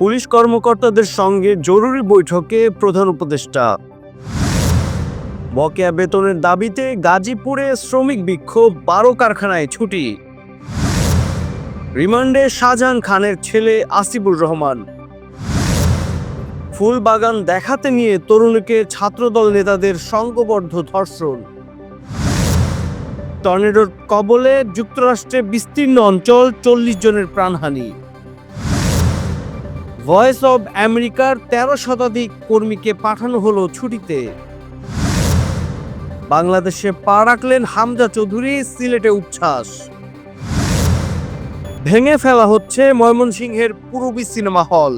Police কর্মকর্তাদের সঙ্গে জরুরি বৈঠকে প্রধান উপদেষ্টা। বকেয়া বেতনের দাবিতে গাজীপুরে শ্রমিক বিক্ষোভ, 12 কারখানায় ছুটি। রিমান্ডে শাহজাহান খানের ছেলে আসিফুর রহমান। ফুল বাগান দেখাতে নিয়ে তরুণীকে ছাত্রদল নেতাদের সংঘবদ্ধ ধর্ষণ। টর্নেডোর কবলে যুক্তরাষ্ট্রে বিস্তীর্ণ অঞ্চল, 40 জনের প্রাণহানি। ভয়েস অব আমেরিকার 13 শতাধিক কর্মীকে পাঠানো হলো ছুটিতে। বাংলাদেশে পা রাখলেন হামজা চৌধুরী, সিলেটে উচ্ছ্বাস। ভেঙে ফেলা হচ্ছে ময়মনসিংহের পূরবী সিনেমা হল।